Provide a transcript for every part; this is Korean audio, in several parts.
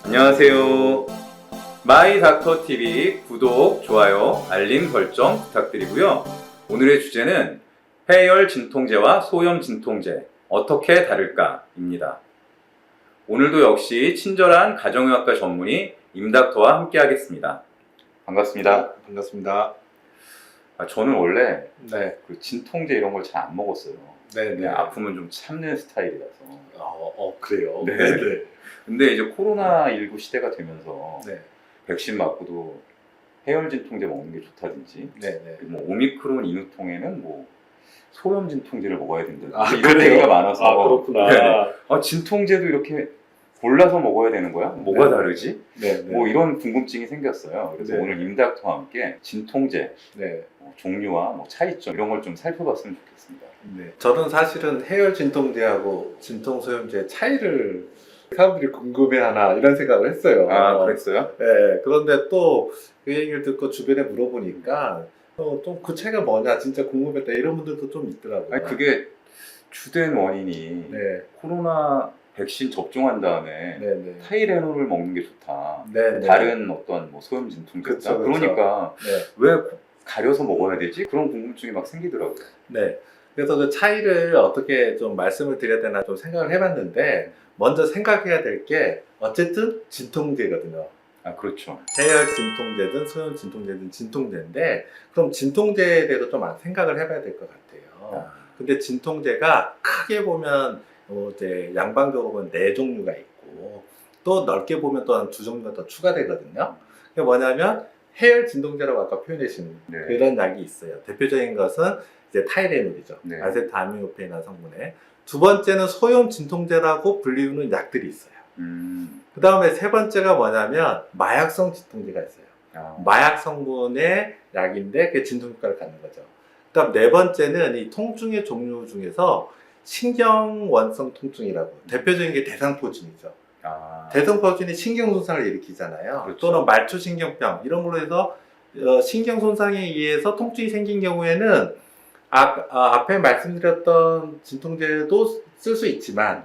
안녕하세요. 마이닥터TV 구독, 좋아요, 알림 설정 부탁드리고요. 오늘의 주제는 해열 진통제와 소염 진통제 어떻게 다를까입니다. 오늘도 역시 친절한 가정의학과 전문의 임닥터와 함께 하겠습니다. 반갑습니다. 반갑습니다. 저는 원래 네. 그 진통제 이런 걸 잘 안 먹었어요. 네, 그냥 아프면 좀 참는 스타일이라서. 그래요. 네. 네, 네. 근데 이제 코로나19 시대가 되면서 네. 백신 맞고도 해열 진통제 먹는 게 좋다든지, 네, 네. 뭐 오미크론 인후통에는 뭐 소염 진통제를 먹어야 된다. 아, 이런 그래요? 얘기가 많아서. 그렇구나. 네네. 진통제도 이렇게 골라서 먹어야 되는 거야? 뭐가 네. 다르지? 네, 네. 뭐 이런 궁금증이 생겼어요. 그래서 네. 오늘 임닥터와 함께 진통제 네. 종류와 뭐 차이점 이런 걸 좀 살펴봤으면 좋겠습니다. 네. 저는 사실은 해열 진통제하고 진통 소염제 차이를 사람들이 궁금해하나 이런 생각을 했어요. 그랬어요? 네. 그런데 또 그 얘기를 듣고 주변에 물어보니까 좀 그 차이가 뭐냐 진짜 궁금했다 이런 분들도 좀 있더라고요. 아니, 그게 주된 원인이 네. 코로나 백신 접종한 다음에 네, 네. 타이레놀을 먹는 게 좋다. 네, 네. 다른 어떤 뭐 소염 진통제다. 그쵸, 그쵸. 그러니까 네. 왜 가려서 먹어야 되지? 그런 궁금증이 막 생기더라고요. 네. 그래서 그 차이를 어떻게 좀 말씀을 드려야 되나 좀 생각을 해봤는데, 먼저 생각해야 될 게, 어쨌든 진통제거든요. 그렇죠. 해열 진통제든 소염 진통제든 진통제인데, 그럼 진통제에 대해서 좀 생각을 해봐야 될 것 같아요. 근데 진통제가 크게 보면, 이제 양방적으로 보면 4종류가 있고, 또 넓게 보면 또 한 2종류가 더 추가되거든요. 그게 뭐냐면, 해열 진통제라고 아까 표현하신 네. 그런 약이 있어요. 대표적인 것은 이제 타이레놀이죠. 네. 아세트아미노펜이라는 성분에. 두 번째는 소염 진통제라고 불리우는 약들이 있어요. 그 다음에 세 번째가 뭐냐면 마약성 진통제가 있어요. 마약 성분의 약인데 그게 진통 효과를 갖는 거죠. 그 다음 네 번째는 이 통증의 종류 중에서 신경원성 통증이라고, 대표적인 게 대상포진이죠. 대상포진이 신경손상을 일으키잖아요. 그렇죠. 또는 말초신경병 이런 걸로 해서 신경손상에 의해서 통증이 생긴 경우에는 앞에 말씀드렸던 진통제도 쓸 수 있지만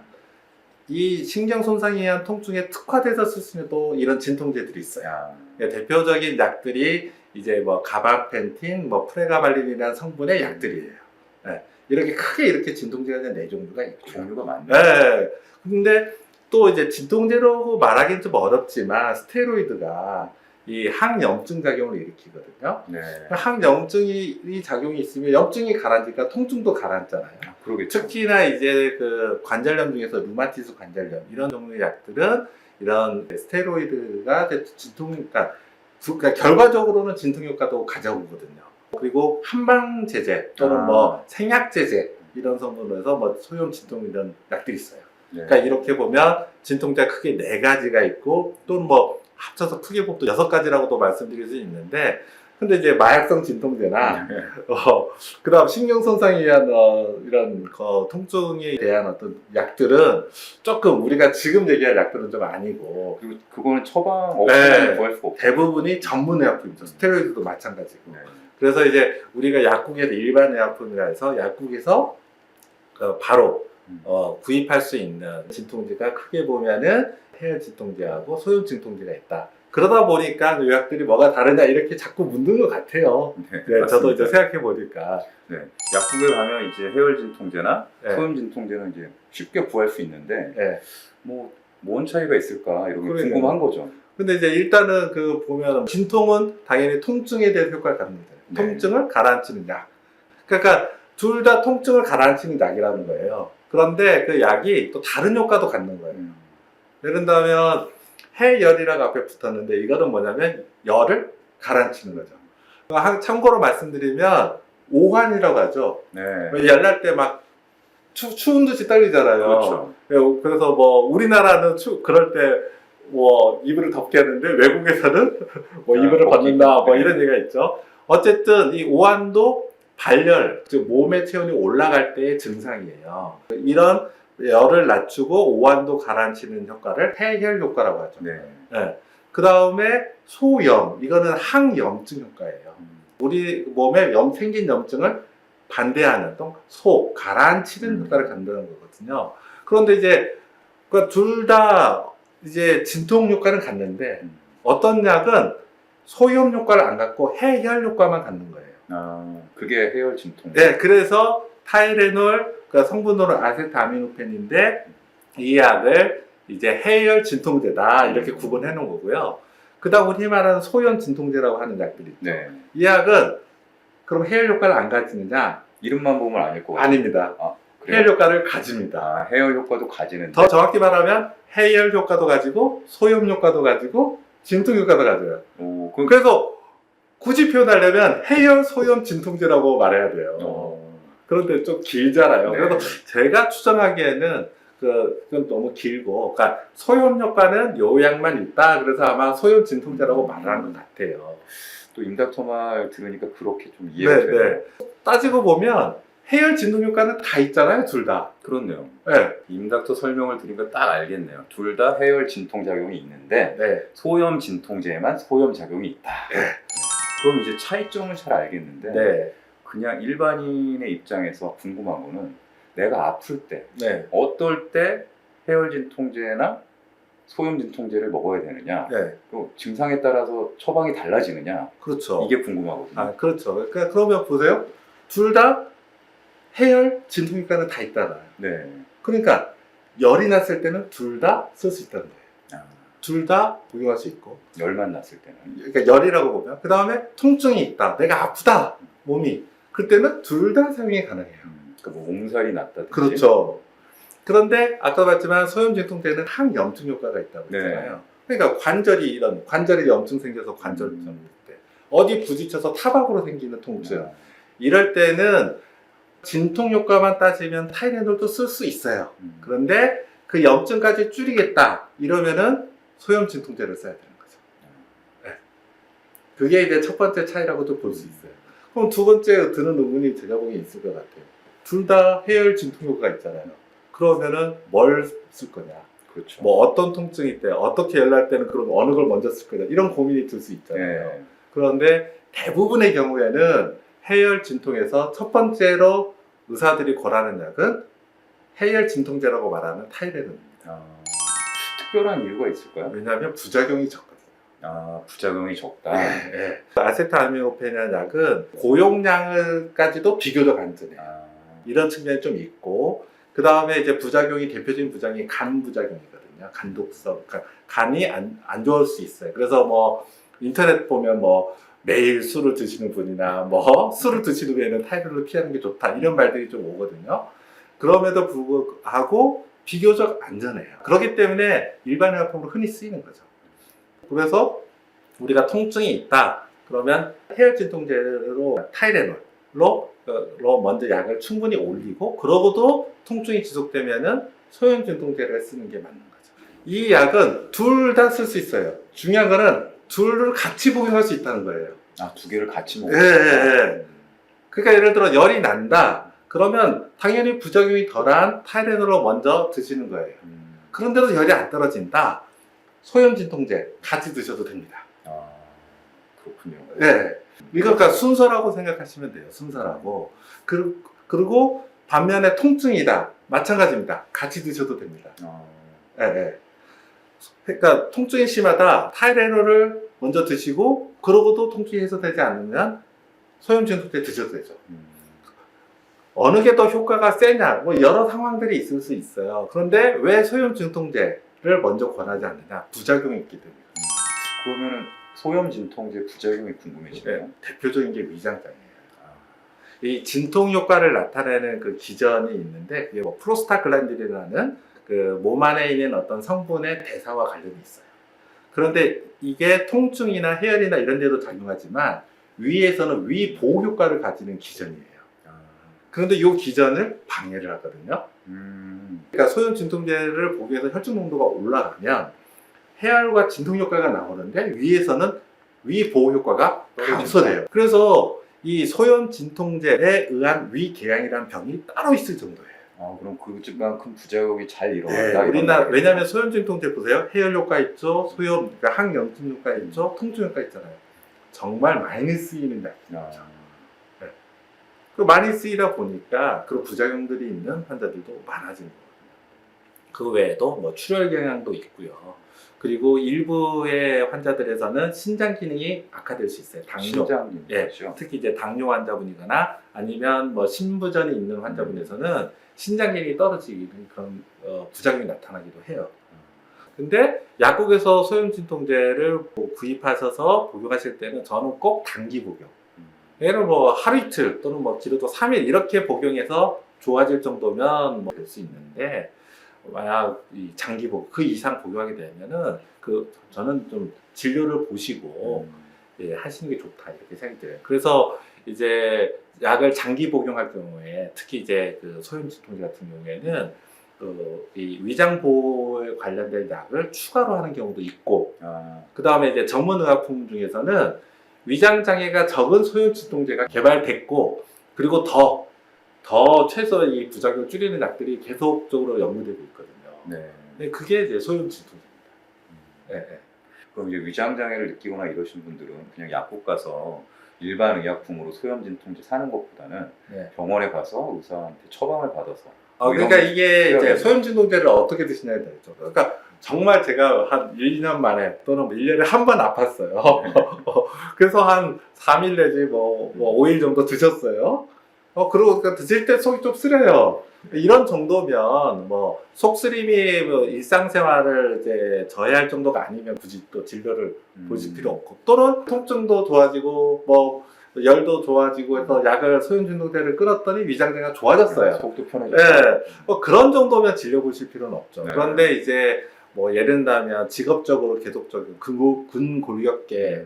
이 신경손상에 의한 통증에 특화돼서 쓸 수 있는 또 이런 진통제들이 있어요. 대표적인 약들이 이제 뭐 가바펜틴, 뭐 프레가발린이라는 성분의 약들이에요. 네. 이렇게 크게 이렇게 진통제가 4종류가 있고 종류가 많네요. 네. 근데 또 이제 진통제라고 말하기는 좀 어렵지만 스테로이드가 이 항염증 작용을 일으키거든요. 네. 항염증이 작용이 있으면 염증이 가라앉으니까 통증도 가라앉잖아요. 그러겠죠. 특히나 이제 그 관절염 중에서 루마티스 관절염 이런 종류의 약들은 이런 스테로이드가 진통, 그러니까 결과적으로는 진통 효과도 가져오거든요. 그리고 한방 제제 또는 뭐 생약 제제 이런 성분으로 해서 뭐 소염 진통 이런 약들이 있어요. 네. 그러니까 이렇게 보면 진통제가 크게 4가지가 있고 또는 뭐 합쳐서 크게 보면 또 6가지라고도 말씀드릴 수 있는데, 근데 이제 마약성 진통제나 그 다음 신경손상에 의한 이런 통증에 대한 어떤 약들은 조금 우리가 지금 얘기할 약들은 좀 아니고, 그리고 그거는 처방 없이는 구할 수가 없고 대부분이 전문 의약품이죠. 스테로이드도 마찬가지고. 네. 그래서 이제 우리가 약국에서 일반 의약품이라 해서 약국에서 바로 구입할 수 있는 진통제가 크게 보면은 해열 진통제하고 소염 진통제가 있다. 그러다 보니까 의약들이 뭐가 다르냐 이렇게 자꾸 묻는 것 같아요. 네, 저도 이제 생각해 보니까. 네. 약국에 가면 이제 해열 진통제나 네. 소염 진통제는 이제 쉽게 구할 수 있는데 네. 뭔 차이가 있을까 이런 게 그러네요. 궁금한 거죠. 근데 이제 일단은 그 보면 진통은 당연히 통증에 대해서 효과를 갖습니다. 네. 통증을 가라앉히는 약. 그러니까 둘 다 통증을 가라앉히는 약이라는 거예요. 그런데 그 약이 또 다른 효과도 갖는 거예요. 예를 들면 해열이라고 앞에 붙었는데 이거는 뭐냐면 열을 가라앉히는 거죠. 참고로 말씀드리면 오한이라고 하죠. 네. 열날 때 막 추운 듯이 떨리잖아요. 그렇죠. 그래서 뭐 우리나라는 그럴 때 뭐 이불을 덮게 하는데 외국에서는 뭐 이불을 벗는다 뭐 이런 얘기가 있죠. 어쨌든 이 오한도 발열, 즉 몸의 체온이 올라갈 때의 증상이에요. 이런 열을 낮추고 오한도 가라앉히는 효과를 해열 효과라고 하죠. 네. 네. 그 다음에 소염, 이거는 항염증 효과예요. 우리 몸에 생긴 염증을 반대하는 또 가라앉히는 효과를 갖는다는 거거든요. 그런데 이제 둘 다 이제 진통 효과는 갖는데 어떤 약은 소염 효과를 안 갖고 해열 효과만 갖는 거예요. 아, 그게 해열 진통. 네, 그래서 타이레놀, 그러니까 성분으로 아세트아미노펜인데 이 약을 이제 해열 진통제다 이렇게 구분해 놓은 거고요. 그다음 흔히 말하는 소염 진통제라고 하는 약들이 있죠. 네. 이 약은 그럼 해열 효과를 안 가지느냐? 이름만 보면 아닐 것 같아요. 아닙니다. 아, 그래요? 해열 효과를 가집니다. 아, 해열 효과도 가지는데. 더 정확히 말하면 해열 효과도 가지고 소염 효과도 가지고 진통 효과도 가져요. 오, 그래서 굳이 표현하려면 해열 소염 진통제라고 말해야 돼요. 그런데 좀 길잖아요. 네. 그래서 제가 추정하기에는 그건 너무 길고, 그러니까 소염 효과는 요 약만 있다. 그래서 아마 소염 진통제라고 말하는 것 같아요. 또 임닥터 말 들으니까 그렇게 좀 이해가 돼요. 네. 따지고 보면 해열 진통 효과는 다 있잖아요, 둘 다. 그렇네요. 네. 임닥터 설명을 들으니까 딱 알겠네요. 둘 다 해열 진통 작용이 있는데 네. 소염 진통제에만 소염 작용이 있다. 그럼 이제 차이점을 잘 알겠는데 네. 그냥 일반인의 입장에서 궁금한 거는 내가 아플 때 네. 어떨 때 해열 진통제나 소염 진통제를 먹어야 되느냐, 네. 또 증상에 따라서 처방이 달라지느냐, 그렇죠. 이게 궁금하거든요. 아, 그렇죠. 그러니까 그러면 보세요. 둘 다 해열 진통 효과는 다 있다는. 네. 그러니까 열이 났을 때는 둘 다 쓸 수 있다는 거예요. 아, 둘 다 복용할 수 있고. 열만 났을 때는. 그러니까 열이라고 보면. 그 다음에 통증이 있다. 내가 아프다. 몸이. 그때는 둘 다 사용이 가능해요. 그러니까 뭐 몸살이 났다든지. 그렇죠. 그런데 아까 봤지만 소염 진통제는 항염증 효과가 있다고 네. 했잖아요. 그러니까 관절에 염증 생겨서 관절염 때 어디 부딪혀서 타박으로 생기는 통증. 이럴 때는 진통 효과만 따지면 타이레놀도 쓸 수 있어요. 그런데 그 염증까지 줄이겠다 이러면은 소염 진통제를 써야 되는 거죠. 네. 그게 이제 첫 번째 차이라고도 볼 수 있어요. 그럼 두 번째 드는 의문이 제가 보기엔 있을 것 같아요. 둘 다 해열 진통 효과가 있잖아요. 그러면은 뭘 쓸 거냐? 그렇죠. 뭐 어떤 통증이 때 어떻게 열날 때는 그럼 어느 걸 먼저 쓸 거냐? 이런 고민이 들 수 있잖아요. 네. 그런데 대부분의 경우에는 해열 진통에서 첫 번째로 의사들이 권하는 약은 해열 진통제라고 말하는 타이레놀입니다. 아, 특별한 이유가 있을까요? 왜냐하면 부작용이 적거든요. 아, 부작용이 적다. 네. 아세트아미노펜이라는 약은 고용량을까지도 비교적 안전해요. 아, 이런 측면이 좀 있고, 그 다음에 이제 부작용이 대표적인 부작용이 간 부작용이거든요. 간독성. 그러니까 간이 안 좋을 수 있어요. 그래서 뭐 인터넷 보면 뭐 매일 술을 드시는 분이나 뭐 술을 드시는 후에는 타이레놀을 피하는 게 좋다 이런 말들이 좀 오거든요. 그럼에도 불구하고 비교적 안전해요. 그렇기 때문에 일반의약품으로 흔히 쓰이는 거죠. 그래서 우리가 통증이 있다 그러면 해열 진통제로 타이레놀로 먼저 약을 충분히 올리고 그러고도 통증이 지속되면은 소염 진통제를 쓰는 게 맞는 거죠. 이 약은 둘 다 쓸 수 있어요. 중요한 거는 둘을 같이 복용할 수 있다는 거예요. 아, 두 개를 같이 먹어요. 예. 그러니까 예를 들어 열이 난다. 그러면 당연히 부작용이 덜한 타이레놀을 먼저 드시는 거예요. 그런데도 열이 안 떨어진다. 소염 진통제 같이 드셔도 됩니다. 아, 그렇군요. 예. 그러니까 순서라고 생각하시면 돼요. 순서라고. 그리고 반면에 통증이다. 마찬가지입니다. 같이 드셔도 됩니다. 아, 예. 그러니까 통증이 심하다. 타이레놀을 먼저 드시고 그러고도 통증이 해소되지 않으면 소염 진통제 드셔도 되죠. 어느 게 더 효과가 세냐? 뭐 여러 상황들이 있을 수 있어요. 그런데 왜 소염 진통제를 먼저 권하지 않느냐? 부작용이 있기 때문에. 그러면은 소염 진통제 부작용이 궁금해지네요. 대표적인 게 위장장애예요. 이 진통 효과를 나타내는 그 기전이 있는데 그게 뭐 프로스타글란딘이라는 그 몸 안에 있는 어떤 성분의 대사와 관련이 있어요. 그런데 이게 통증이나 해열이나 이런 데도 작용하지만 위에서는 위 보호 효과를 가지는 기전이에요. 그런데 이 기전을 방해를 하거든요. 그러니까 소염 진통제를 복용해서 혈중 농도가 올라가면 해열과 진통 효과가 나오는데 위에서는 위 보호 효과가 감소돼요. 그래서 이 소염 진통제에 의한 위궤양이라는 병이 따로 있을 정도예요. 아, 그럼 그만큼 부작용이 잘 일어난다. 왜냐하면 소염 진통제 보세요. 해열 효과 있죠, 소염, 그러니까 항염증 효과 있죠, 통증 효과 있잖아요. 정말 많이 쓰이는 약이죠. 그 많이 쓰이다 보니까 그 부작용들이 있는 환자들도 많아지는 거거든요. 그 외에도 뭐 출혈 경향도 있고요. 그리고 일부의 환자들에서는 신장 기능이 악화될 수 있어요. 당뇨. 신장이죠. 특히 이제 당뇨 환자분이거나 아니면 뭐 신부전이 있는 환자분에서는 신장 기능이 떨어지는 그런 부작용이 나타나기도 해요. 근데 약국에서 소염 진통제를 구입하셔서 복용하실 때는 저는 꼭 단기 복용. 얘를 뭐 하루 이틀 또는 뭐 길어도 3일 이렇게 복용해서 좋아질 정도면 뭐 될 수 있는데 만약 이 장기 복용 그 이상 복용하게 되면은 저는 좀 진료를 보시고 예, 하시는 게 좋다 이렇게 생각이 들어요. 그래서 이제 약을 장기 복용할 경우에 특히 이제 그 소염 진통제 같은 경우에는 이 위장 보호에 관련된 약을 추가로 하는 경우도 있고, 그 다음에 이제 전문 의약품 중에서는 위장 장애가 적은 소염 진통제가 개발됐고, 그리고 더 최소 이 부작용을 줄이는 약들이 계속적으로 연구되고 있거든요. 네. 근데 그게 이제 소염 진통제입니다. 네. 그럼 이제 위장 장애를 느끼거나 이러신 분들은 그냥 약국 가서 일반 의약품으로 소염 진통제 사는 것보다는 네. 병원에 가서 의사한테 처방을 받아서 그러니까 이게 이제 필요하겠네요. 소염 진통제를 어떻게 드시냐에 따라서. 그러니까 정말 제가 한 1년 만에 또는 1년에 한 번 아팠어요. 그래서 한 3일 내지 뭐 5일 정도 드셨어요. 그리고 그러니까 드실 때 속이 좀 쓰려요. 이런 정도면 뭐 속쓰림이 뭐 일상생활을 이제 저해할 정도가 아니면 굳이 또 진료를 보실 필요 없고, 또는 통증도 좋아지고 뭐 열도 좋아지고 해서 약을 소염 진통제를 끊었더니 위장장애가 좋아졌어요. 속도 편해졌어요. 네, 뭐 그런 정도면 진료 보실 필요는 없죠. 네. 그런데 이제 뭐 예를 들면 직업적으로 계속적인 근골격계에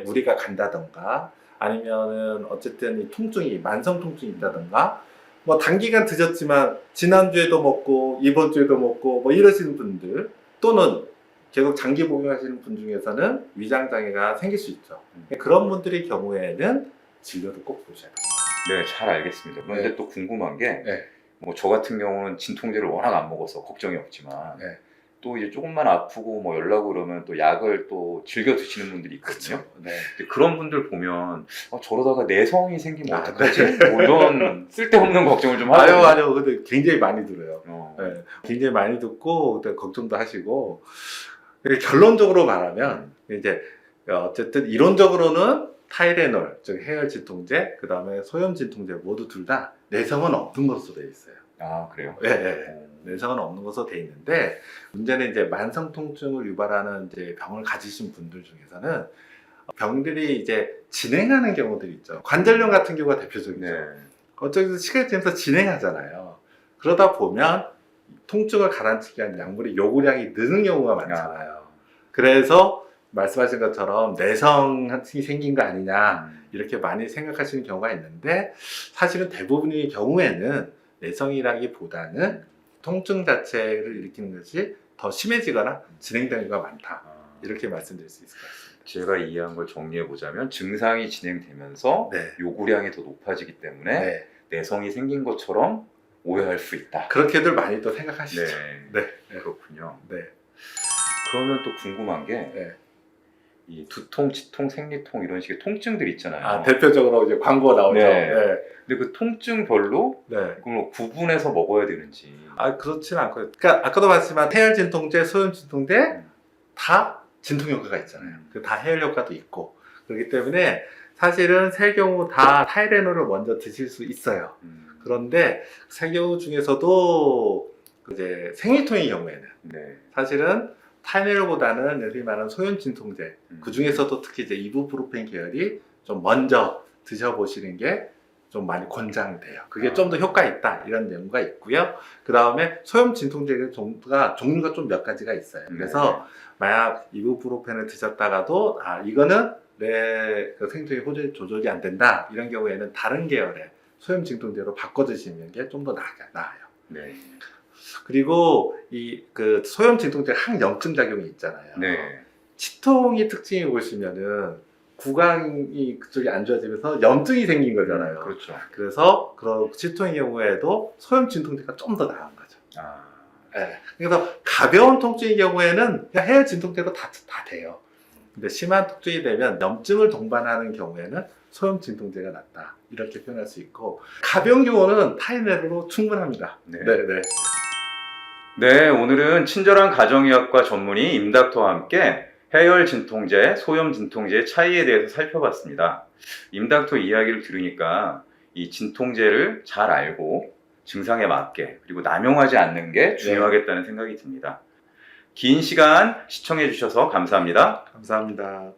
무리가 간다던가 아니면은 어쨌든 이 통증이 만성 통증이 있다던가 뭐 단기간 드셨지만 지난주에도 먹고 이번 주에도 먹고 뭐 이러시는 분들, 또는 계속 장기 복용하시는 분 중에서는 위장 장애가 생길 수 있죠. 그런 분들의 경우에는 진료를 꼭 보셔야 돼요. 네, 잘 알겠습니다. 그런데 네. 또 궁금한 게, 네. 뭐 저 같은 경우는 진통제를 워낙 안 먹어서 걱정이 없지만, 네. 또 이제 조금만 아프고 뭐 열나고 그러면 또 약을 또 즐겨 드시는 분들이 있거든요. 네. 근데 그런 분들 보면 저러다가 내성이 생기면 아, 어떡하지? 뭐 이런 쓸데없는 걱정을 좀 하고. 아유, 근데 굉장히 많이 들어요. 네. 굉장히 많이 듣고 그때 걱정도 하시고. 결론적으로 말하면 이제 어쨌든 이론적으로는 타이레놀, 즉 해열 진통제, 그 다음에 소염 진통제 모두 둘 다 내성은 없는 것으로 되어 있어요. 아, 그래요? 네. 내성은 없는 것으로 되어 있는데, 문제는 이제 만성 통증을 유발하는 이제 병을 가지신 분들 중에서는 병들이 이제 진행하는 경우들이 있죠. 관절염 같은 경우가 대표적이죠. 네. 어쩌면 시간이 지나면서 진행하잖아요. 그러다 보면 통증을 가라앉히기 위한 약물의 요구량이 느는 경우가 많잖아요. 그래서 말씀하신 것처럼 내성이 생긴 거 아니냐 이렇게 많이 생각하시는 경우가 있는데, 사실은 대부분의 경우에는 내성이라기보다는 통증 자체를 일으키는 것이 더 심해지거나 진행되는 경우가 많다, 이렇게 말씀드릴 수 있을 것 같습니다. 제가 이해한 걸 정리해 보자면, 증상이 진행되면서 네. 요구량이 더 높아지기 때문에 네. 내성이 생긴 것처럼 오해할 수 있다. 그렇게들 많이 또 생각하시죠. 네. 네. 그렇군요. 네. 그러면 또 궁금한 게, 네. 이 두통, 치통, 생리통 이런 식의 통증들 있잖아요. 대표적으로 이제 광고가 나오죠. 네. 네. 근데 그 통증별로 네. 그걸 구분해서 먹어야 되는지. 그렇진 않고요. 그러니까 아까도 말했지만 해열 진통제, 소염 진통제 다 진통 효과가 있잖아요. 다 해열 효과도 있고, 그렇기 때문에 사실은 세 경우 다 타이레놀을 먼저 드실 수 있어요. 그런데 세 경우 중에서도 이제 생리통의 경우에는 네. 사실은 타이레놀보다는 여기 말하는 소염 진통제, 그 중에서도 특히 이제 이부프로펜 계열이 좀 먼저 드셔보시는 게 좀 많이 권장돼요. 그게 좀 더 효과 있다, 이런 연구가 있고요. 그 다음에 소염 진통제의 종류가 좀 몇 가지가 있어요. 그래서 만약 이부프로펜을 드셨다가도 이거는 내 생리통이 조절이 안 된다, 이런 경우에는 다른 계열의 소염 진통제로 바꿔 드시는 게 좀 더 나아요. 네. 그리고 그 소염 진통제 항염증 작용이 있잖아요. 네. 치통이 특징이 보시면은 구강이 그쪽이 안 좋아지면서 염증이 생긴 거잖아요. 그렇죠. 그래서 그런 치통의 경우에도 소염 진통제가 좀 더 나은 거죠. 네. 그래서 가벼운 통증의 경우에는 그냥 해열 진통제도 다 돼요. 근데 심한 통증이 되면 염증을 동반하는 경우에는 소염 진통제가 낫다, 이렇게 표현할 수 있고, 가벼운 경우는 타이레놀로 충분합니다. 네. 네. 네, 오늘은 친절한 가정의학과 전문의 임닥터와 함께 해열 진통제, 소염 진통제의 차이에 대해서 살펴봤습니다. 임닥터 이야기를 들으니까 이 진통제를 잘 알고 증상에 맞게 그리고 남용하지 않는 게 중요하겠다는 생각이 듭니다. 긴 시간 시청해 주셔서 감사합니다. 감사합니다.